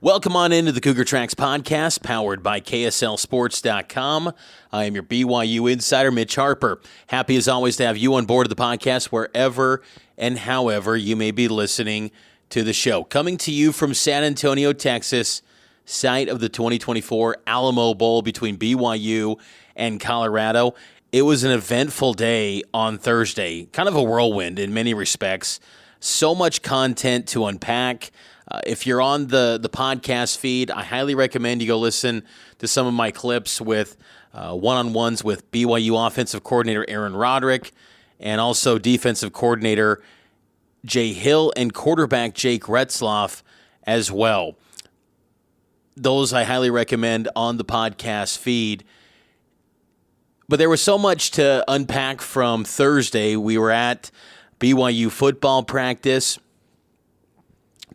Welcome on into the Cougar Tracks podcast, powered by KSLSports.com. I am your BYU insider, Mitch Harper. Happy as always to have you on board of the podcast wherever and however you may be listening to the show. Coming to you from San Antonio, Texas, site of the 2024 Alamo Bowl between BYU and Colorado. It was an eventful day on Thursday, kind of a whirlwind in many respects. So much content to unpack. If you're on the podcast feed, I highly recommend you go listen to some of my clips with one-on-ones with BYU offensive coordinator Aaron Roderick and also defensive coordinator Jay Hill and quarterback Jake Retzloff as well. Those I highly recommend on the podcast feed. But there was so much to unpack from Thursday. We were at BYU football practice.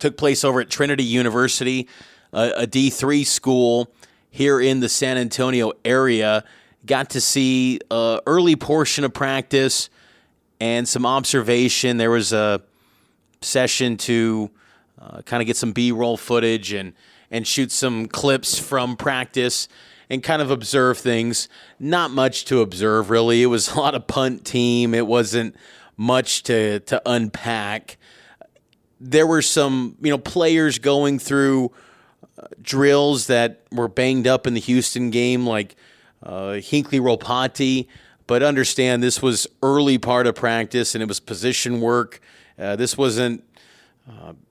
Took place over at Trinity University, a D3 school here in the San Antonio area. Got to see an early portion of practice and some observation. There was a session to kind of get some B-roll footage and shoot some clips from practice and kind of observe things. Not much to observe, really. It was a lot of punt team. It wasn't much to unpack. There were some, players going through drills that were banged up in the Houston game, like Hinckley Ropati. But understand, this was early part of practice, and it was position work. This wasn't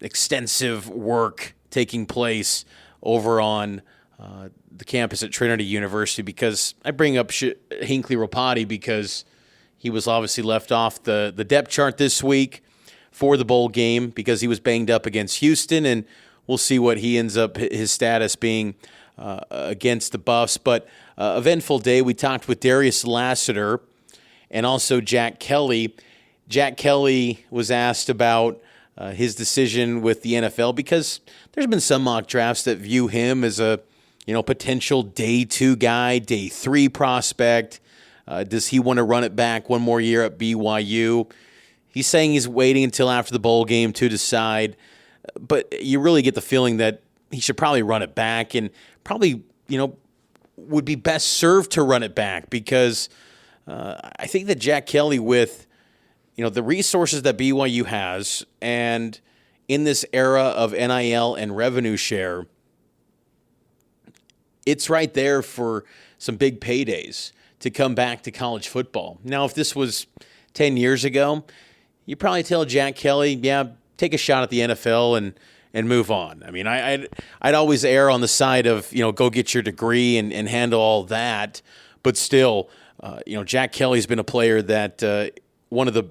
extensive work taking place over on the campus at Trinity University, because I bring up Hinckley Ropati because he was obviously left off the depth chart this week for the bowl game because he was banged up against Houston, and we'll see what he ends up, his status being against the Buffs. But eventful day. We talked with Darius Lassiter and also Jack Kelly. Jack Kelly was asked about his decision with the NFL because there's been some mock drafts that view him as a potential day 2 guy, day 3 prospect. Does he want to run it back one more year at BYU? He's saying he's waiting until after the bowl game to decide, but you really get the feeling that he should probably run it back and probably, would be best served to run it back because I think that Jack Kelly, with, the resources that BYU has and in this era of NIL and revenue share, it's right there for some big paydays to come back to college football. Now, if this was 10 years ago, you probably tell Jack Kelly, yeah, take a shot at the NFL and move on. I mean, I'd always err on the side of, go get your degree and handle all that. But still, Jack Kelly's been a player that one of the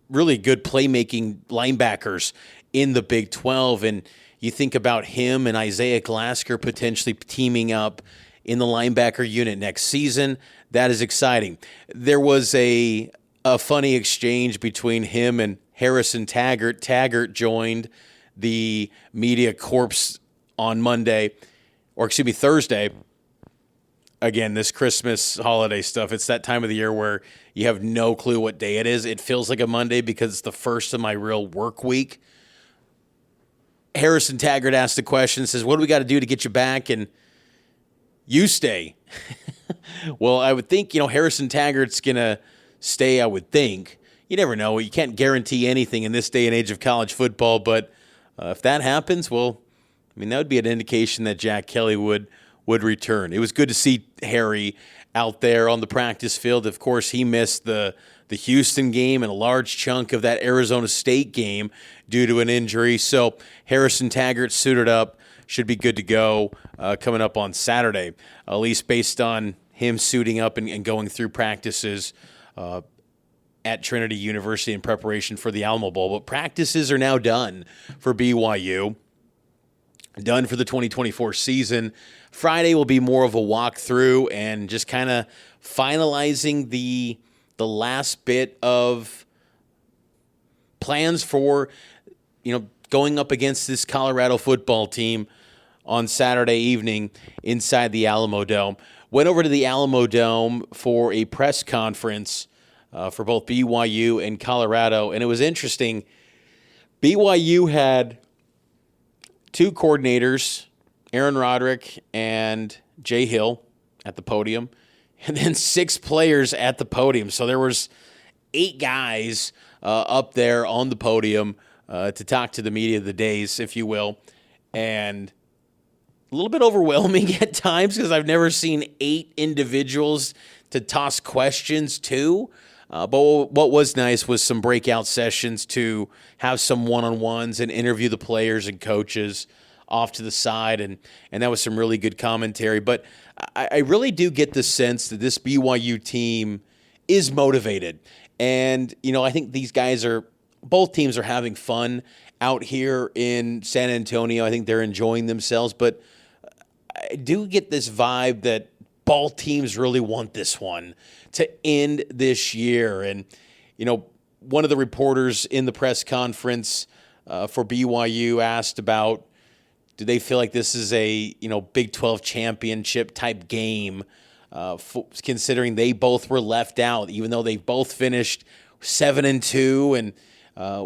really good playmaking linebackers in the Big 12. And you think about him and Isaiah Glasker potentially teaming up in the linebacker unit next season. That is exciting. There was a funny exchange between him and Harrison Taggart. Taggart joined the media corps on Thursday. Again, this Christmas holiday stuff, it's that time of the year where you have no clue what day it is. It feels like a Monday because it's the first of my real work week. Harrison Taggart asked the question, says, what do we got to do to get you back? And you stay. Well, I would think, Harrison Taggart's going to stay, I would think. You never know. You can't guarantee anything in this day and age of college football, but if that happens, well, that would be an indication that Jack Kelly would return. It was good to see Harry out there on the practice field. Of course, he missed the Houston game and a large chunk of that Arizona State game due to an injury. So Harrison Taggart suited up, should be good to go coming up on Saturday, at least based on him suiting up and going through practices at Trinity University in preparation for the Alamo Bowl. But practices are now done for BYU, done for the 2024 season. Friday will be more of a walkthrough and just kind of finalizing the last bit of plans for, going up against this Colorado football team on Saturday evening inside the Alamo Dome. Went over to the Alamo Dome for a press conference for both BYU and Colorado, and it was interesting. BYU had two coordinators, Aaron Roderick and Jay Hill at the podium, and then 6 players at the podium. So there was 8 guys up there on the podium to talk to the media of the days, if you will. And a little bit overwhelming at times because I've never seen 8 individuals to toss questions to. But what was nice was some breakout sessions to have some one-on-ones and interview the players and coaches off to the side, and that was some really good commentary. But I really do get the sense that this BYU team is motivated. And, I think both teams are having fun out here in San Antonio. I think they're enjoying themselves. But I do get this vibe that both teams really want this one to end this year. And, one of the reporters in the press conference for BYU asked about, do they feel like this is a, Big 12 championship type game, considering they both were left out, even though they both finished 7-2 and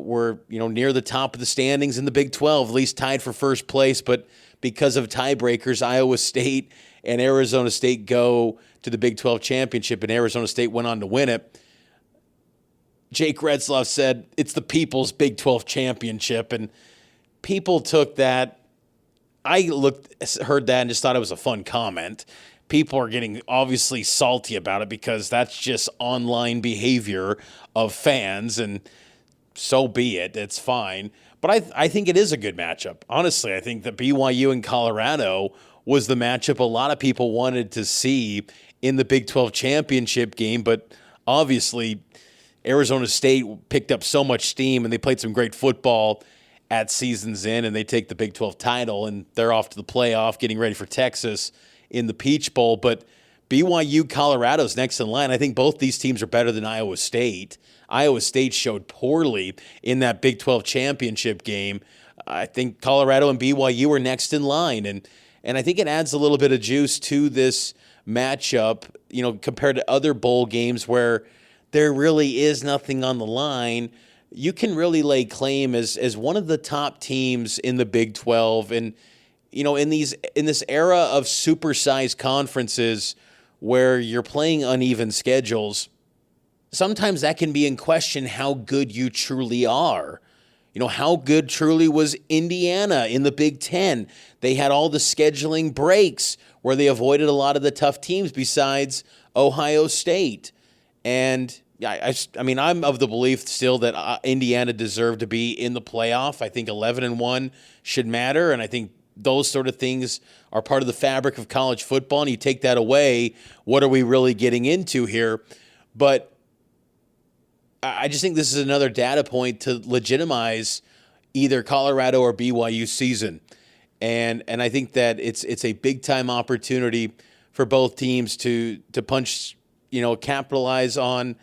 were, near the top of the standings in the Big 12, at least tied for first place. But because of tiebreakers, Iowa State and Arizona State go to the Big 12 championship, and Arizona State went on to win it. Jake Retzloff said, it's the people's Big 12 championship, and people took that. I heard that and just thought it was a fun comment. People are getting obviously salty about it because that's just online behavior of fans, and so be it. It's fine. But I think it is a good matchup. Honestly, I think that BYU and Colorado was the matchup a lot of people wanted to see in the Big 12 championship game, but obviously Arizona State picked up so much steam and they played some great football at season's end, and they take the Big 12 title, and they're off to the playoff getting ready for Texas in the Peach Bowl. But BYU, Colorado's next in line. I think both these teams are better than Iowa State. Iowa State showed poorly in that Big 12 championship game. I think Colorado and BYU are next in line, and I think it adds a little bit of juice to this matchup, compared to other bowl games where there really is nothing on the line. You can really lay claim as one of the top teams in the Big 12. And, in this era of supersized conferences where you're playing uneven schedules, sometimes that can be in question how good you truly are. How good truly was Indiana in the Big 10? They had all the scheduling breaks where they avoided a lot of the tough teams besides Ohio State. And I'm of the belief still that Indiana deserved to be in the playoff. I think 11-1 should matter, and I think those sort of things are part of the fabric of college football, and you take that away, what are we really getting into here? But I just think this is another data point to legitimize either Colorado or BYU season. And I think that it's a big-time opportunity for both teams to punch, capitalize on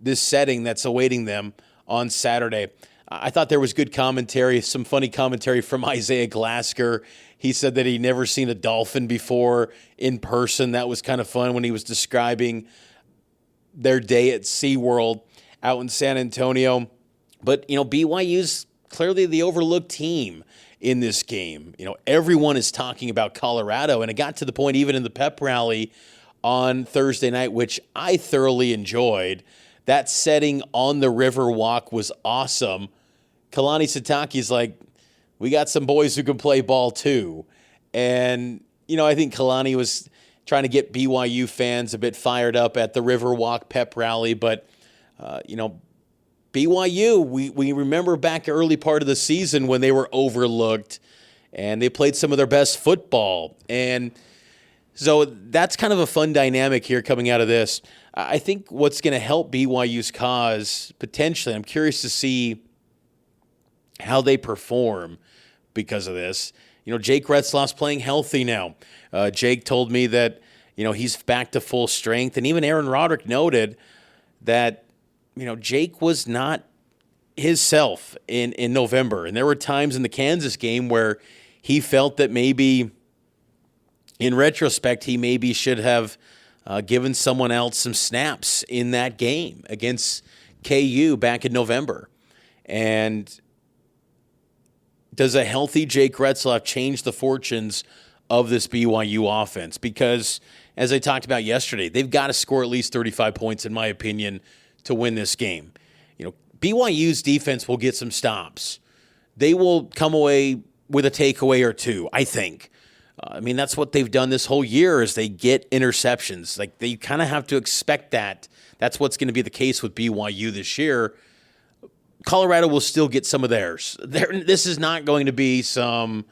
this setting that's awaiting them on Saturday. I thought there was good commentary, some funny commentary from Isaiah Glasker. He said that he'd never seen a dolphin before in person. That was kind of fun when he was describing their day at SeaWorld out in San Antonio. But, BYU's clearly the overlooked team in this game. Everyone is talking about Colorado, and it got to the point even in the pep rally on Thursday night, which I thoroughly enjoyed. That setting on the river walk was awesome. Kalani Sitake's like, we got some boys who can play ball too. And, I think Kalani was trying to get BYU fans a bit fired up at the Riverwalk pep rally. But, BYU, we remember back early part of the season when they were overlooked and they played some of their best football. And so that's kind of a fun dynamic here coming out of this. I think what's going to help BYU's cause potentially, I'm curious to see how they perform because of this. Jake Retzloff's playing healthy now. Jake told me that, he's back to full strength. And even Aaron Roderick noted that, Jake was not his self in November. And there were times in the Kansas game where he felt that maybe, in retrospect, he maybe should have given someone else some snaps in that game against KU back in November. And does a healthy Jake Retzlaff change the fortunes of this BYU offense? Because, as I talked about yesterday, they've got to score at least 35 points, in my opinion, to win this game. BYU's defense will get some stops. They will come away with a takeaway or two, I think. That's what they've done this whole year is they get interceptions. Like, they kind of have to expect that. That's what's going to be the case with BYU this year. Colorado will still get some of theirs. This is not going to be some,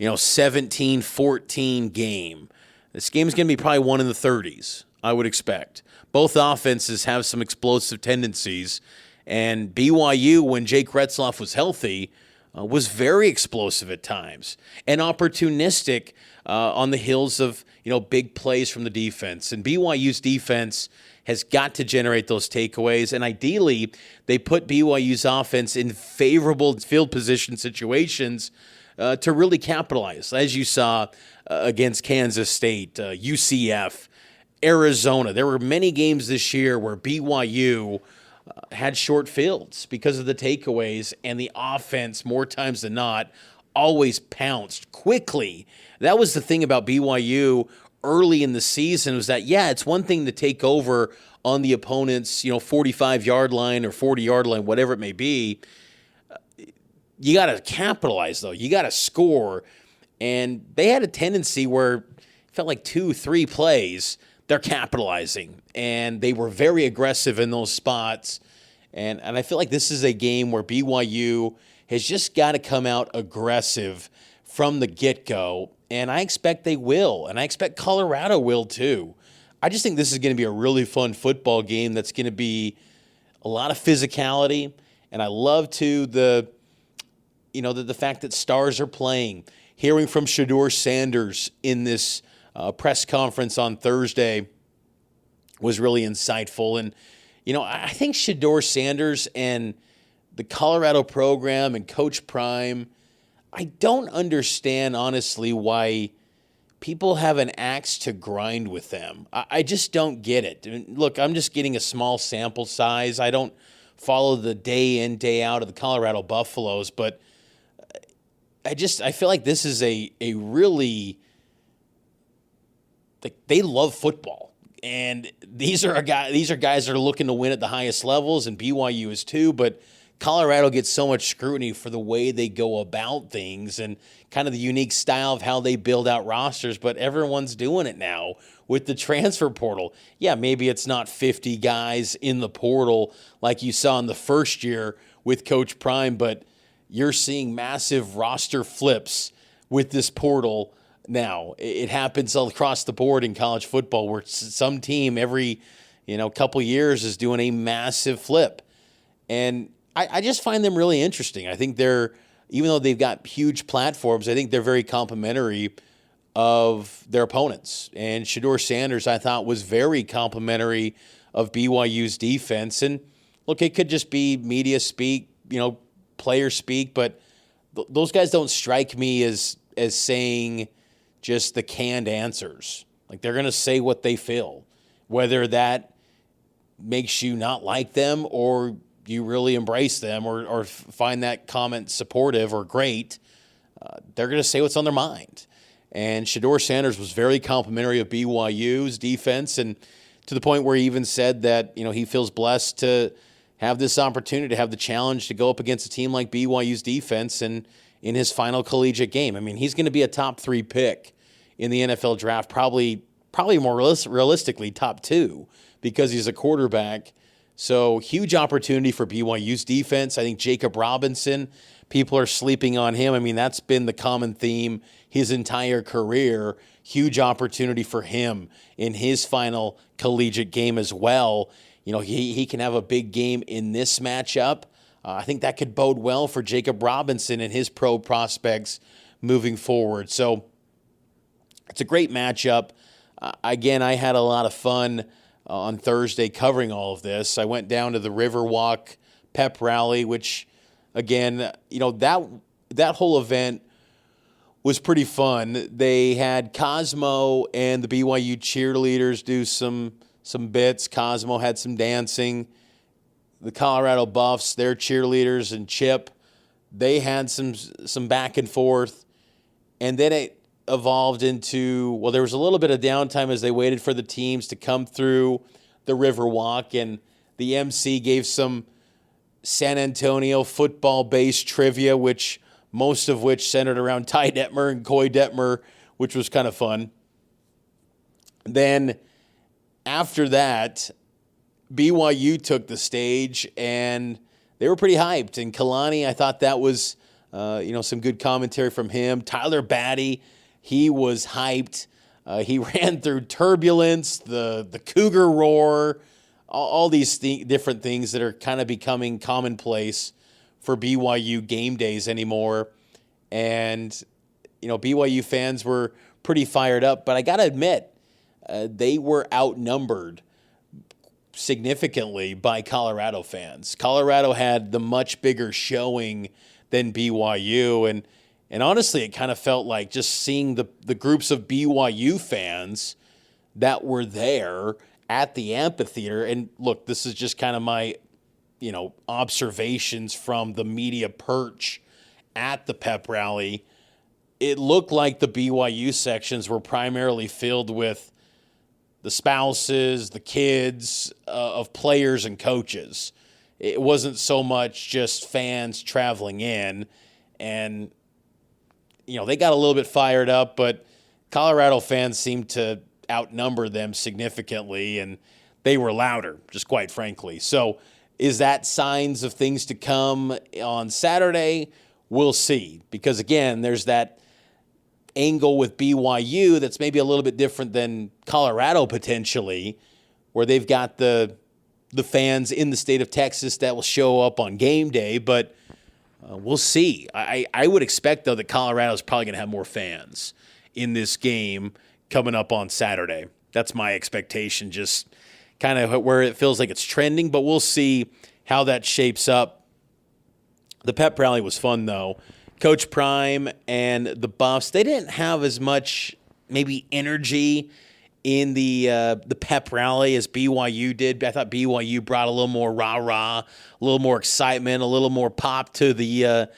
17-14 game. This game is going to be probably one in the 30s, I would expect. Both offenses have some explosive tendencies, and BYU, when Jake Retzlaff was healthy, was very explosive at times and opportunistic on the heels of big plays from the defense. And BYU's defense has got to generate those takeaways, and ideally, they put BYU's offense in favorable field position situations to really capitalize, as you saw against Kansas State, UCF, Arizona. There were many games this year where BYU had short fields because of the takeaways, and the offense, more times than not, always pounced quickly. That was the thing about BYU early in the season was that, it's one thing to take over on the opponent's, 45-yard line or 40-yard line, whatever it may be. You got to capitalize, though. You got to score. And they had a tendency where it felt like 2-3 plays, they're capitalizing. And they were very aggressive in those spots. And I feel like this is a game where BYU has just got to come out aggressive from the get-go. And I expect they will. And I expect Colorado will, too. I just think this is going to be a really fun football game that's going to be a lot of physicality. And I love, too, the fact that stars are playing. Hearing from Shedeur Sanders in this press conference on Thursday was really insightful. And, I think Shedeur Sanders and the Colorado program and Coach Prime, I don't understand, honestly, why people have an axe to grind with them. I just don't get it. Look, I'm just getting a small sample size. I don't follow the day in, day out of the Colorado Buffaloes, but I feel like this is a really, they love football. And these are guys that are looking to win at the highest levels, and BYU is too, but Colorado gets so much scrutiny for the way they go about things and kind of the unique style of how they build out rosters, but everyone's doing it now with the transfer portal. Yeah, maybe it's not 50 guys in the portal like you saw in the first year with Coach Prime, but you're seeing massive roster flips with this portal now. It happens all across the board in college football where some team every couple years is doing a massive flip. And I just find them really interesting. I think even though they've got huge platforms, I think they're very complimentary of their opponents. And Shedeur Sanders, I thought, was very complimentary of BYU's defense. And look, it could just be media speak, player speak, but those guys don't strike me as saying just the canned answers. Like, they're going to say what they feel, whether that makes you not like them or you really embrace them or find that comment supportive or great. They're going to say what's on their mind. And Shedeur Sanders was very complimentary of BYU's defense, and to the point where he even said that he feels blessed to have this opportunity, to have the challenge to go up against a team like BYU's defense and in his final collegiate game. He's going to be a top 3 pick in the NFL draft, probably more realistically top 2 because he's a quarterback. So huge opportunity for BYU's defense. I think Jacob Robinson, people are sleeping on him. That's been the common theme his entire career. Huge opportunity for him in his final collegiate game as well. He can have a big game in this matchup. I think that could bode well for Jacob Robinson and his pro prospects moving forward. So it's a great matchup. Again, I had a lot of fun on Thursday covering all of this. I went down to the Riverwalk pep rally, which, again, that whole event was pretty fun. They had Cosmo and the BYU cheerleaders do some bits. Cosmo had some dancing. The Colorado Buffs, their cheerleaders, and Chip, they had some back and forth, and then it evolved into, well, there was a little bit of downtime as they waited for the teams to come through the Riverwalk, and the MC gave some San Antonio football-based trivia, most of which centered around Ty Detmer and Coy Detmer, which was kind of fun. Then after that, BYU took the stage, and they were pretty hyped. And Kalani, I thought that was, some good commentary from him. Tyler Batty, he was hyped. He ran through turbulence, the Cougar roar, all these different things that are kind of becoming commonplace for BYU game days anymore. And, BYU fans were pretty fired up. But I got to admit, they were outnumbered significantly by Colorado fans. Colorado had the much bigger showing than BYU, and honestly, it kind of felt like just seeing the groups of BYU fans that were there at the amphitheater. And look, this is just kind of my, observations from the media perch at the pep rally. It looked like the BYU sections were primarily filled with the spouses, the kids of players and coaches. It wasn't so much just fans traveling in, and they got a little bit fired up, but Colorado fans seemed to outnumber them significantly, and they were louder, just quite frankly. So is that signs of things to come on Saturday? We'll see, because again, there's that angle with BYU that's maybe a little bit different than Colorado potentially, where they've got the fans in the state of Texas that will show up on game day, but we'll see. I would expect, though, that Colorado's probably going to have more fans in this game coming up on Saturday. That's my expectation, just kind of where it feels like it's trending, but we'll see how that shapes up. The pep rally was fun, though. Coach Prime and the Buffs, they didn't have as much maybe energy in the pep rally as BYU did. I thought BYU brought a little more rah-rah, a little more excitement, a little more pop to the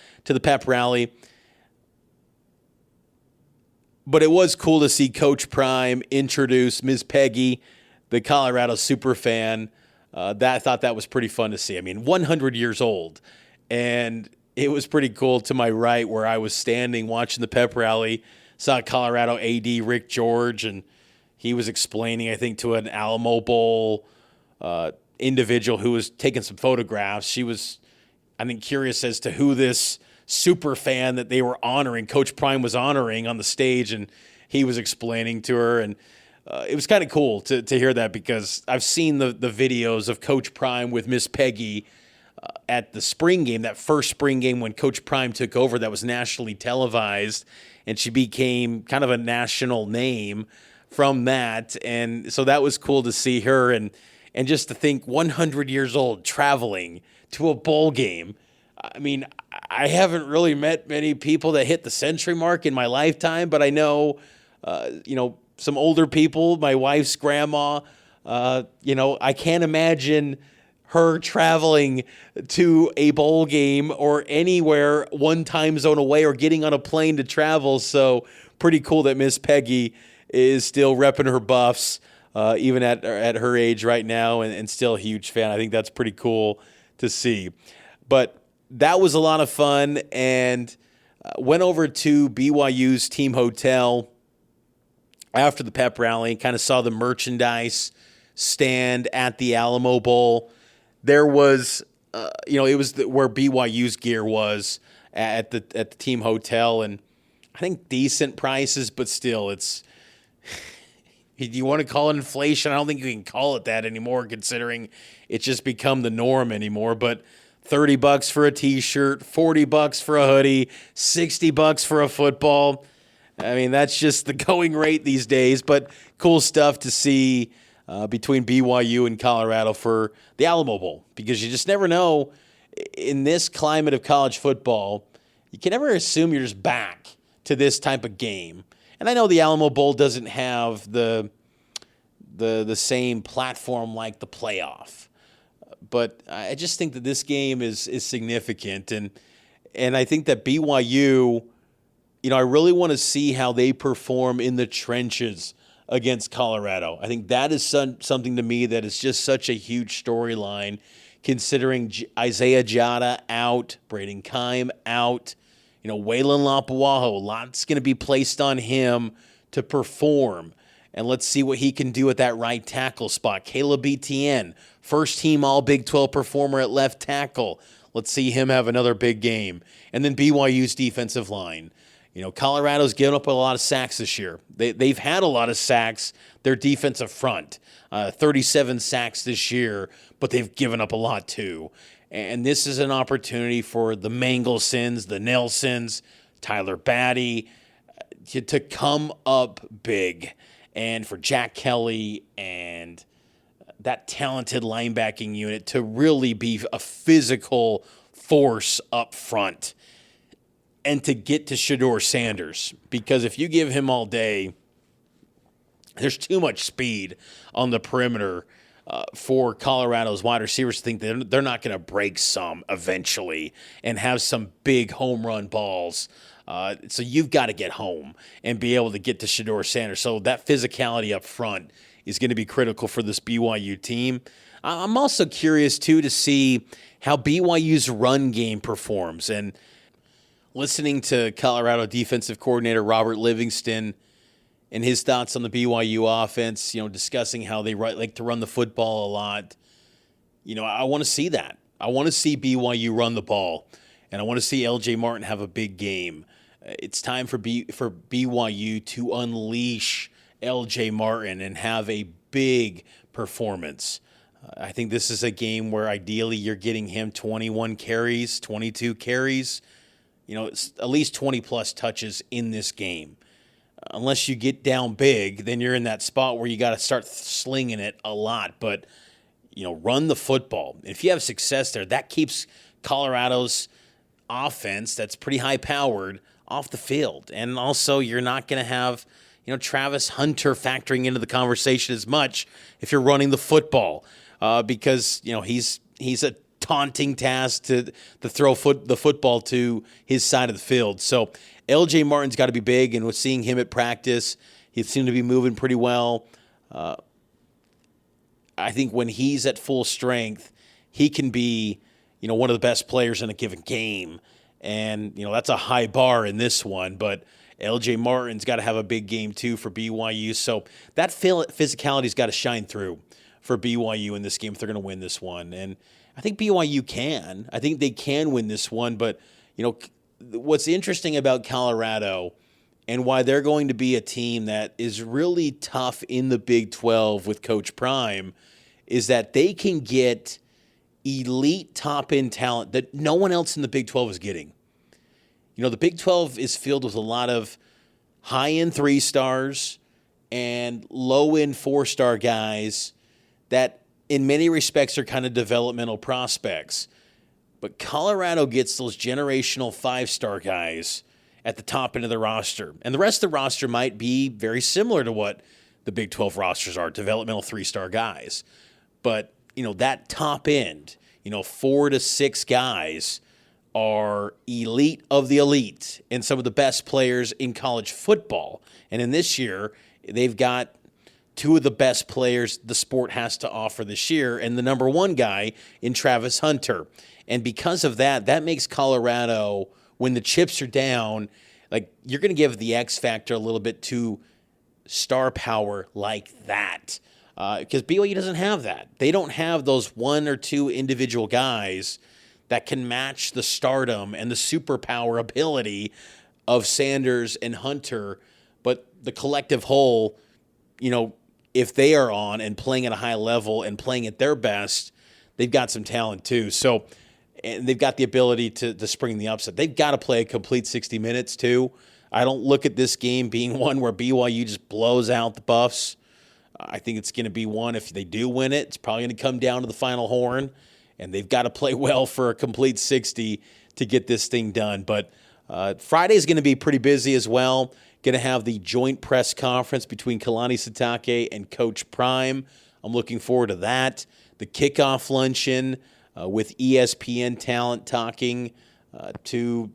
pep rally. But it was cool to see Coach Prime introduce Ms. Peggy, the Colorado superfan. I thought that was pretty fun to see. I mean, 100 years old. And it was pretty cool. To my right, where I was standing watching the pep rally, saw Colorado AD Rick George, and he was explaining, I think, to an Alamo Bowl individual who was taking some photographs. She was, I think, curious as to who this super fan that they were honoring, Coach Prime was honoring on the stage, and he was explaining to her. And it was kind of cool to hear that, because I've seen the videos of Coach Prime with Miss Peggy at the spring game, that first spring game when Coach Prime took over, that was nationally televised, and she became kind of a national name from that. And so that was cool to see her, and just to think 100 years old traveling to a bowl game. I mean, I haven't really met many people that hit the century mark in my lifetime, but I know, some older people, my wife's grandma, I can't imagine her traveling to a bowl game or anywhere one time zone away, or getting on a plane to travel. So pretty cool that Miss Peggy is still repping her Buffs, even at her age right now, and still a huge fan. I think that's pretty cool to see. But that was a lot of fun, and went over to BYU's team hotel after the pep rally, kind of saw the merchandise stand at the Alamo Bowl. There was, it was where BYU's gear was at the team hotel, and I think decent prices, but still, it's. Do you want to call it inflation? I don't think you can call it that anymore, considering it's just become the norm anymore. But $30 for a T-shirt, $40 for a hoodie, $60 for a football. I mean, that's just the going rate these days. But cool stuff to see between BYU and Colorado for the Alamo Bowl, because you just never know in this climate of college football. You can never assume you're just back to this type of game. And I know the Alamo Bowl doesn't have the same platform like the playoff, but I just think that this game is significant. And And I think that BYU, I really want to see how they perform in the trenches against Colorado. I think that is something to me that is just such a huge storyline, considering Isaiah Jada out, Braden Keim out, Waylon Lapuaho, lots going to be placed on him to perform. And let's see what he can do at that right tackle spot. Caleb Etienne, first team All Big 12 performer at left tackle. Let's see him have another big game. And then BYU's defensive line. Colorado's given up a lot of sacks this year. They've had a lot of sacks, their defensive front. 37 sacks this year, but they've given up a lot too. And this is an opportunity for the Mangelsons, the Nelsons, Tyler Batty to come up big. And for Jack Kelly and that talented linebacking unit to really be a physical force up front. And to get to Shedeur Sanders, because if you give him all day, there's too much speed on the perimeter for Colorado's wide receivers to think that they're not going to break some eventually and have some big home run balls. So you've got to get home and be able to get to Shedeur Sanders. So that physicality up front is going to be critical for this BYU team. I'm also curious, too, to see how BYU's run game performs. And listening to Colorado defensive coordinator Robert Livingston and his thoughts on the BYU offense, discussing how they like to run the football a lot, I want to see that. I want to see BYU run the ball, and I want to see LJ Martin have a big game. It's time for BYU to unleash LJ Martin and have a big performance. I think this is a game where ideally you're getting him 21 carries, 22 carries, at least 20-plus touches in this game. Unless you get down big, then you're in that spot where you got to start slinging it a lot. But, run the football. If you have success there, that keeps Colorado's offense, that's pretty high-powered, off the field. And also you're not going to have, Travis Hunter factoring into the conversation as much if you're running the football because, he's a taunting task to throw the football to his side of the field. So LJ Martin's got to be big, and with seeing him at practice, he seemed to be moving pretty well. I think when he's at full strength, he can be, one of the best players in a given game. And, that's a high bar in this one, but LJ Martin's got to have a big game too for BYU. So that physicality's got to shine through for BYU in this game if they're going to win this one. And I think BYU can. I think they can win this one. But, what's interesting about Colorado and why they're going to be a team that is really tough in the Big 12 with Coach Prime is that they can get elite top-end talent that no one else in the Big 12 is getting. The Big 12 is filled with a lot of high-end 3-stars and low-end 4-star guys that in many respects are kind of developmental prospects. But Colorado gets those generational 5-star guys at the top end of the roster. And the rest of the roster might be very similar to what the Big 12 rosters are, developmental 3-star guys. But, that top end, 4 to 6 guys are elite of the elite and some of the best players in college football. And in this year, they've got 2 of the best players the sport has to offer this year, and the number 1 guy in Travis Hunter. And because of that, that makes Colorado, when the chips are down, like you're going to give the X factor a little bit to star power like that. Because BYU doesn't have that. They don't have those 1 or 2 individual guys that can match the stardom and the superpower ability of Sanders and Hunter. But the collective whole, if they are on and playing at a high level and playing at their best, they've got some talent too. So, and they've got the ability to spring the upset. They've got to play a complete 60 minutes too. I don't look at this game being one where BYU just blows out the Buffs. I think it's going to be one, if they do win it, it's probably going to come down to the final horn, and they've got to play well for a complete 60 to get this thing done. But Friday is going to be pretty busy as well. Going to have the joint press conference between Kalani Sitake and Coach Prime. I'm looking forward to that. The kickoff luncheon with ESPN talent talking to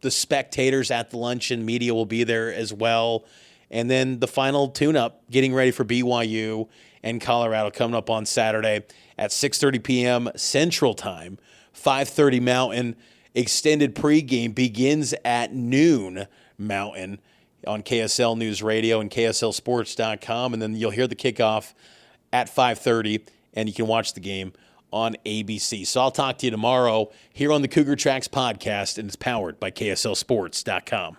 the spectators at the luncheon. Media will be there as well. And then the final tune-up, getting ready for BYU and Colorado, coming up on Saturday at 6:30 p.m. Central Time, 5:30 Mountain. Extended pregame begins at noon Mountain on KSL News Radio and KSLSports.com. And then you'll hear the kickoff at 5:30, and you can watch the game on ABC. So I'll talk to you tomorrow here on the Cougar Tracks podcast, and it's powered by KSLSports.com.